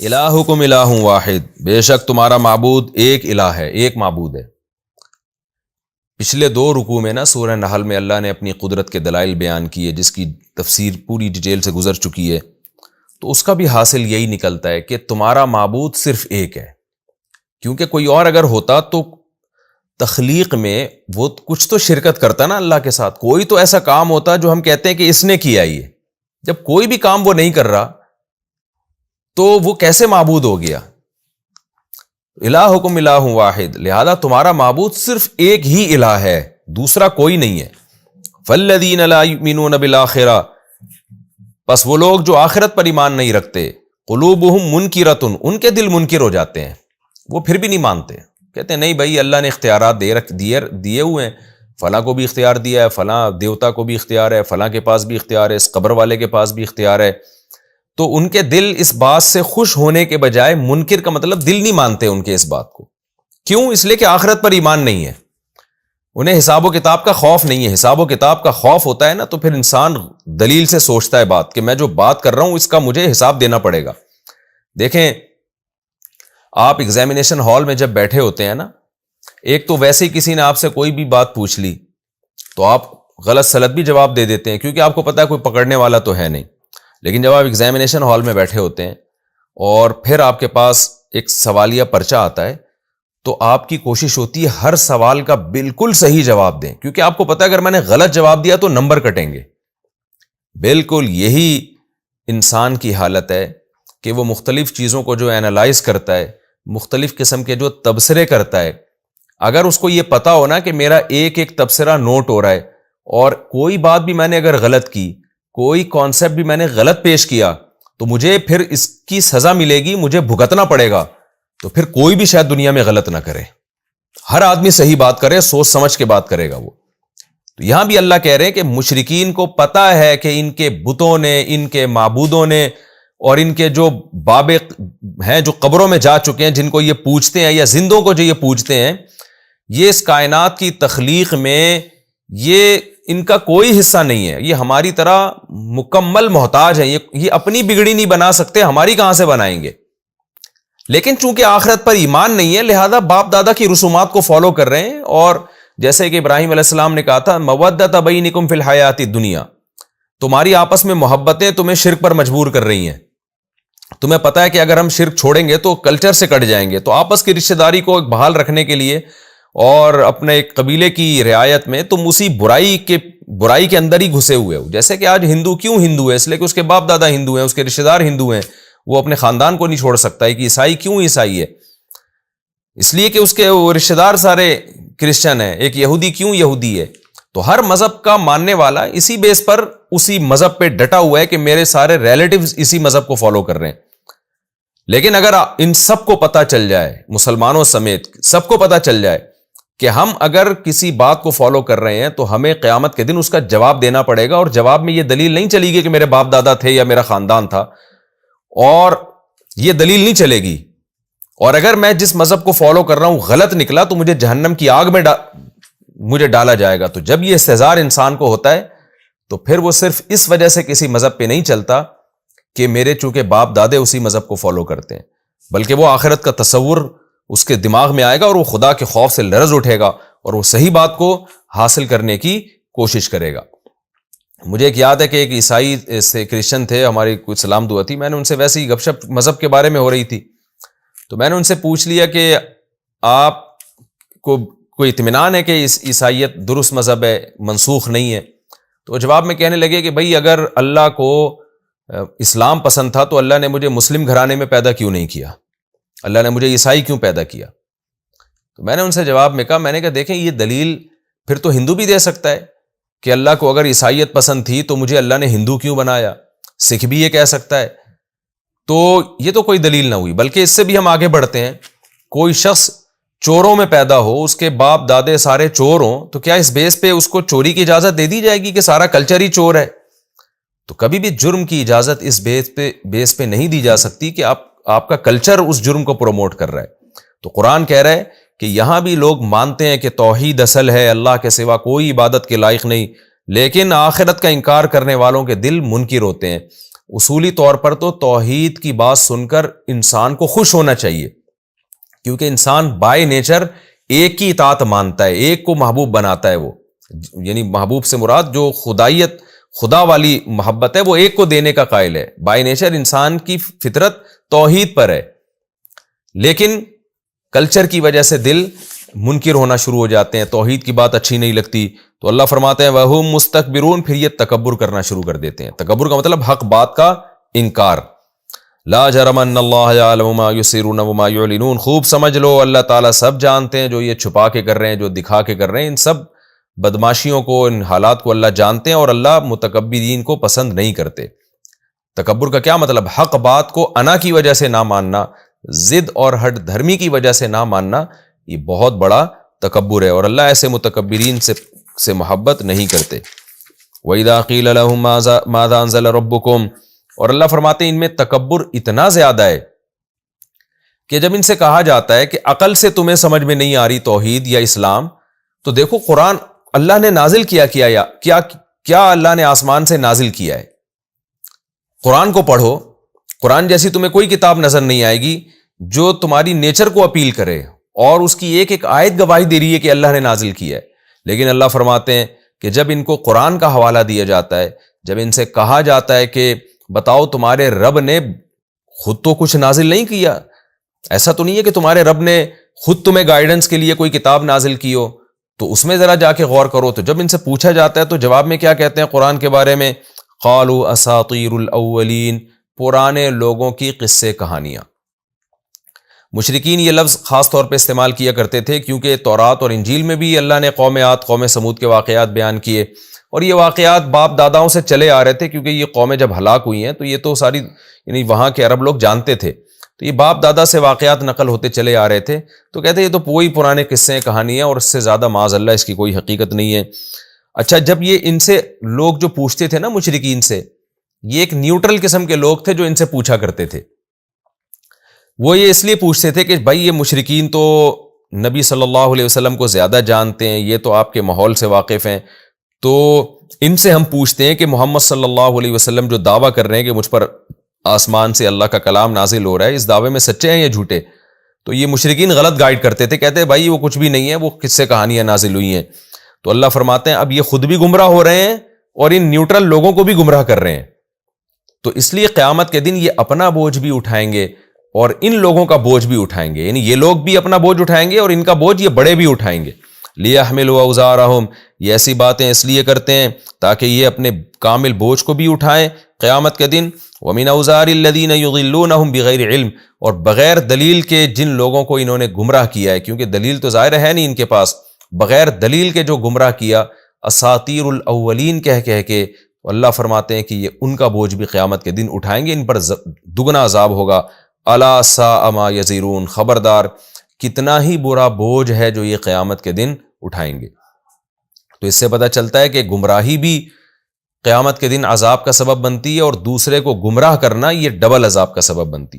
الہکم الہ واحد، بے شک تمہارا معبود ایک الہ ہے، ایک معبود ہے۔ پچھلے 2 رکوع میں سورہ نحل میں اللہ نے اپنی قدرت کے دلائل بیان کیے، جس کی تفسیر پوری ڈیٹیل سے گزر چکی ہے، تو اس کا بھی حاصل یہی نکلتا ہے کہ تمہارا معبود صرف ایک ہے، کیونکہ کوئی اور اگر ہوتا تو تخلیق میں وہ کچھ تو شرکت کرتا نا اللہ کے ساتھ، کوئی تو ایسا کام ہوتا جو ہم کہتے ہیں کہ اس نے کیا ہی ہے۔ جب کوئی بھی کام وہ نہیں کر رہا تو وہ کیسے معبود ہو گیا؟ الہکم الہ واحد، لہذا تمہارا معبود صرف ایک ہی الہ ہے، دوسرا کوئی نہیں ہے۔ فالذین لا یؤمنون بالآخرہ، پس وہ لوگ جو آخرت پر ایمان نہیں رکھتے، قلوبہم منکرۃ، ان کے دل منکر ہو جاتے ہیں، وہ پھر بھی نہیں مانتے، کہتے ہیں نہیں بھائی اللہ نے اختیارات دیے ہوئے ہیں، فلاں کو بھی اختیار دیا ہے، فلاں دیوتا کو بھی اختیار ہے، فلاں کے پاس بھی اختیار ہے، اس قبر والے کے پاس بھی اختیار ہے۔ تو ان کے دل اس بات سے خوش ہونے کے بجائے منکر کا مطلب دل نہیں مانتے ان کے اس بات کو۔ کیوں؟ اس لیے کہ آخرت پر ایمان نہیں ہے، انہیں حساب و کتاب کا خوف نہیں ہے۔ حساب و کتاب کا خوف ہوتا ہے نا تو پھر انسان دلیل سے سوچتا ہے بات کہ میں جو بات کر رہا ہوں اس کا مجھے حساب دینا پڑے گا۔ دیکھیں آپ ایگزامینیشن ہال میں جب بیٹھے ہوتے ہیں نا، ایک تو ویسے ہی کسی نے آپ سے کوئی بھی بات پوچھ لی تو آپ غلط سلط بھی جواب دے دیتے ہیں، کیونکہ آپ کو پتا ہے کوئی پکڑنے والا تو ہے نہیں۔ لیکن جب آپ ایگزامینیشن ہال میں بیٹھے ہوتے ہیں اور پھر آپ کے پاس ایک سوالیہ پرچہ آتا ہے تو آپ کی کوشش ہوتی ہے ہر سوال کا بالکل صحیح جواب دیں، کیونکہ آپ کو پتا ہے اگر میں نے غلط جواب دیا تو نمبر کٹیں گے۔ بالکل یہی انسان کی حالت ہے کہ وہ مختلف چیزوں کو جو اینالائز کرتا ہے، مختلف قسم کے جو تبصرے کرتا ہے، اگر اس کو یہ پتا ہو نا کہ میرا ایک ایک تبصرہ نوٹ ہو رہا ہے اور کوئی بات بھی میں نے اگر غلط کی، کوئی کانسیپٹ بھی میں نے غلط پیش کیا تو مجھے پھر اس کی سزا ملے گی، مجھے بھگتنا پڑے گا، تو پھر کوئی بھی شاید دنیا میں غلط نہ کرے، ہر آدمی صحیح بات کرے، سوچ سمجھ کے بات کرے گا وہ۔ تو یہاں بھی اللہ کہہ رہے ہیں کہ مشرکین کو پتا ہے کہ ان کے بتوں نے، ان کے معبودوں نے اور ان کے جو باب ہیں جو قبروں میں جا چکے ہیں، جن کو یہ پوجتے ہیں، یا زندوں کو جو یہ پوجتے ہیں، یہ اس کائنات کی تخلیق میں یہ ان کا کوئی حصہ نہیں ہے، یہ ہماری طرح مکمل محتاج ہیں، یہ اپنی بگڑی نہیں بنا سکتے، ہماری کہاں سے بنائیں گے؟ لیکن چونکہ آخرت پر ایمان نہیں ہے لہذا باپ دادا کی رسومات کو فالو کر رہے ہیں، اور جیسے کہ ابراہیم علیہ السلام نے کہا تھا مودۃ بینکم فی الحیات الدنیا، تمہاری آپس میں محبتیں تمہیں شرک پر مجبور کر رہی ہیں، تمہیں پتا ہے کہ اگر ہم شرک چھوڑیں گے تو کلچر سے کٹ جائیں گے، تو آپس کی رشتہ داری کو بحال رکھنے کے لیے اور اپنے ایک قبیلے کی رعایت میں تم اسی برائی کے اندر ہی گھسے ہوئے ہو۔ جیسے کہ آج ہندو کیوں ہندو ہے؟ اس لیے کہ اس کے باپ دادا ہندو ہیں، اس کے رشتہ دار ہندو ہیں، وہ اپنے خاندان کو نہیں چھوڑ سکتا ہے۔ کہ عیسائی کیوں عیسائی ہے؟ اس لیے کہ اس کے وہ رشتہ دار سارے کرسچن ہیں۔ ایک یہودی کیوں یہودی ہے؟ تو ہر مذہب کا ماننے والا اسی بیس پر اسی مذہب پہ ڈٹا ہوا ہے کہ میرے سارے ریلیٹیوز اسی مذہب کو فالو کر رہے ہیں۔ لیکن اگر ان سب کو پتہ چل جائے، مسلمانوں سمیت سب کو پتہ چل جائے کہ ہم اگر کسی بات کو فالو کر رہے ہیں تو ہمیں قیامت کے دن اس کا جواب دینا پڑے گا، اور جواب میں یہ دلیل نہیں چلے گی کہ میرے باپ دادا تھے یا میرا خاندان تھا، اور یہ دلیل نہیں چلے گی، اور اگر میں جس مذہب کو فالو کر رہا ہوں غلط نکلا تو مجھے جہنم کی آگ میں مجھے ڈالا جائے گا۔ تو جب یہ استحضار انسان کو ہوتا ہے تو پھر وہ صرف اس وجہ سے کسی مذہب پہ نہیں چلتا کہ میرے چونکہ باپ دادے اسی مذہب کو فالو کرتے ہیں، بلکہ وہ آخرت کا تصور اس کے دماغ میں آئے گا اور وہ خدا کے خوف سے لرز اٹھے گا اور وہ صحیح بات کو حاصل کرنے کی کوشش کرے گا۔ مجھے ایک یاد ہے کہ ایک عیسائی سے کرسچن تھے، ہماری کوئی سلام دعا تھی، میں نے ان سے ویسے ہی گپ شپ مذہب کے بارے میں ہو رہی تھی، تو میں نے ان سے پوچھ لیا کہ آپ کو کوئی اطمینان ہے کہ اس عیسائیت درست مذہب ہے، منسوخ نہیں ہے؟ تو وہ جواب میں کہنے لگے کہ بھائی اگر اللہ کو اسلام پسند تھا تو اللہ نے مجھے مسلم گھرانے میں پیدا کیوں نہیں کیا؟ اللہ نے مجھے عیسائی کیوں پیدا کیا؟ تو میں نے ان سے جواب میں کہا، میں نے کہا دیکھیں یہ دلیل پھر تو ہندو بھی دے سکتا ہے کہ اللہ کو اگر عیسائیت پسند تھی تو مجھے اللہ نے ہندو کیوں بنایا، سکھ بھی یہ کہہ سکتا ہے، تو یہ تو کوئی دلیل نہ ہوئی۔ بلکہ اس سے بھی ہم آگے بڑھتے ہیں، کوئی شخص چوروں میں پیدا ہو، اس کے باپ دادے سارے چور ہوں، تو کیا اس بیس پہ اس کو چوری کی اجازت دے دی جائے گی کہ سارا کلچر ہی چور ہے؟ تو کبھی بھی جرم کی اجازت اس بیس پہ نہیں دی جا سکتی کہ آپ کا کلچر اس جرم کو پروموٹ کر رہا ہے۔ تو قرآن کہہ رہا ہے کہ یہاں بھی لوگ مانتے ہیں کہ توحید اصل ہے، اللہ کے سوا کوئی عبادت کے لائق نہیں، لیکن آخرت کا انکار کرنے والوں کے دل منکر ہوتے ہیں۔ اصولی طور پر تو توحید کی بات سن کر انسان کو خوش ہونا چاہیے، کیونکہ انسان بائی نیچر ایک کی اطاعت مانتا ہے، ایک کو محبوب بناتا ہے، وہ یعنی محبوب سے مراد جو خدائیت، خدا والی محبت ہے، وہ ایک کو دینے کا قائل ہے۔ بائی نیچر انسان کی فطرت توحید پر ہے، لیکن کلچر کی وجہ سے دل منکر ہونا شروع ہو جاتے ہیں، توحید کی بات اچھی نہیں لگتی، تو اللہ فرماتے ہیں وَهُمْ مُسْتَكْبِرُونَ، پھر یہ تکبر کرنا شروع کر دیتے ہیں۔ تکبر کا مطلب حق بات کا انکار۔ لا جرم ان اللہ یعلم ما یسرون وما یعلنون، خوب سمجھ لو اللہ تعالیٰ سب جانتے ہیں، جو یہ چھپا کے کر رہے ہیں، جو دکھا کے کر رہے ہیں، ان سب بدماشیوں کو، ان حالات کو اللہ جانتے ہیں، اور اللہ متکبرین کو پسند نہیں کرتے۔ تکبر کا کیا مطلب؟ حق بات کو انا کی وجہ سے نہ ماننا، ضد اور ہٹ دھرمی کی وجہ سے نہ ماننا، یہ بہت بڑا تکبر ہے، اور اللہ ایسے متکبرین سے محبت نہیں کرتے۔ وَإِذَا قِيلَ لَهُمْ مَاذَا أَنزَلَ رَبُّكُمْ، اور اللہ فرماتے ہیں ان میں تکبر اتنا زیادہ ہے کہ جب ان سے کہا جاتا ہے کہ عقل سے تمہیں سمجھ میں نہیں آ رہی توحید یا اسلام، تو دیکھو قرآن اللہ نے نازل کیا اللہ نے آسمان سے نازل کیا ہے، قرآن کو پڑھو، قرآن جیسی تمہیں کوئی کتاب نظر نہیں آئے گی جو تمہاری نیچر کو اپیل کرے، اور اس کی ایک ایک آیت گواہی دے رہی ہے کہ اللہ نے نازل کیا ہے۔ لیکن اللہ فرماتے ہیں کہ جب ان کو قرآن کا حوالہ دیا جاتا ہے، جب ان سے کہا جاتا ہے کہ بتاؤ تمہارے رب نے خود تو کچھ نازل نہیں کیا، ایسا تو نہیں ہے کہ تمہارے رب نے خود تمہیں گائیڈنس کے لیے کوئی کتاب نازل کی ہو، تو اس میں ذرا جا کے غور کرو۔ تو جب ان سے پوچھا جاتا ہے تو جواب میں کیا کہتے ہیں قرآن کے بارے میں؟ قالوا اساطیر الاولین، پرانے لوگوں کی قصے کہانیاں۔ مشرکین یہ لفظ خاص طور پہ استعمال کیا کرتے تھے کیونکہ تورات اور انجیل میں بھی اللہ نے قوم عاد، قوم سمود کے واقعات بیان کیے، اور یہ واقعات باپ داداؤں سے چلے آ رہے تھے، کیونکہ یہ قومیں جب ہلاک ہوئی ہیں تو یہ تو ساری یعنی وہاں کے عرب لوگ جانتے تھے، تو یہ باپ دادا سے واقعات نقل ہوتے چلے آ رہے تھے، تو کہتے ہیں یہ تو وہی پرانے قصے کہانیاں، اور اس سے زیادہ معاذ اللہ اس کی کوئی حقیقت نہیں ہے۔ اچھا، جب یہ ان سے لوگ جو پوچھتے تھے نا مشرکین سے، یہ ایک نیوٹرل قسم کے لوگ تھے جو ان سے پوچھا کرتے تھے۔ وہ یہ اس لیے پوچھتے تھے کہ بھائی یہ مشرکین تو نبی صلی اللہ علیہ وسلم کو زیادہ جانتے ہیں، یہ تو آپ کے ماحول سے واقف ہیں، تو ان سے ہم پوچھتے ہیں کہ محمد صلی اللہ علیہ وسلم جو دعویٰ کر رہے ہیں کہ مجھ پر آسمان سے اللہ کا کلام نازل ہو رہا ہے، اس دعوے میں سچے ہیں یا جھوٹے؟ تو یہ مشرکین غلط گائیڈ کرتے تھے، کہتے ہیں بھائی وہ کچھ بھی نہیں ہے، وہ قصے کہانیاں نازل ہوئی ہیں۔ تو اللہ فرماتے ہیں اب یہ خود بھی گمراہ ہو رہے ہیں اور ان نیوٹرل لوگوں کو بھی گمراہ کر رہے ہیں، تو اس لیے قیامت کے دن یہ اپنا بوجھ بھی اٹھائیں گے اور ان لوگوں کا بوجھ بھی اٹھائیں گے، یعنی یہ لوگ بھی اپنا بوجھ اٹھائیں گے اور ان کا بوجھ یہ بڑے بھی اٹھائیں گے۔ لِيَحْمِلُوا أَوْزَارَهُمْ، یہ ایسی باتیں اس لیے کرتے ہیں تاکہ یہ اپنے کامل بوجھ کو بھی اٹھائیں قیامت کے دن۔ وَمِنْ أَوْزَارِ الَّذِينَ يُضِلُّونَهُمْ بِغَيْرِ عِلْمٍ، اور بغیر دلیل کے جن لوگوں کو انہوں نے گمراہ کیا ہے، کیونکہ دلیل تو ظاہر ہے نہیں ان کے پاس، بغیر دلیل کے جو گمراہ کیا، اساطیر الاولین کہہ کے اللہ فرماتے ہیں کہ یہ ان کا بوجھ بھی قیامت کے دن اٹھائیں گے، ان پر دگنا عذاب ہوگا۔ الا ساء ما یزرون، خبردار کتنا ہی برا بوجھ ہے جو یہ قیامت کے دن اٹھائیں گے۔ تو اس سے پتہ چلتا ہے کہ گمراہی بھی قیامت کے دن عذاب کا سبب بنتی ہے، اور دوسرے کو گمراہ کرنا یہ ڈبل عذاب کا سبب بنتی ہے۔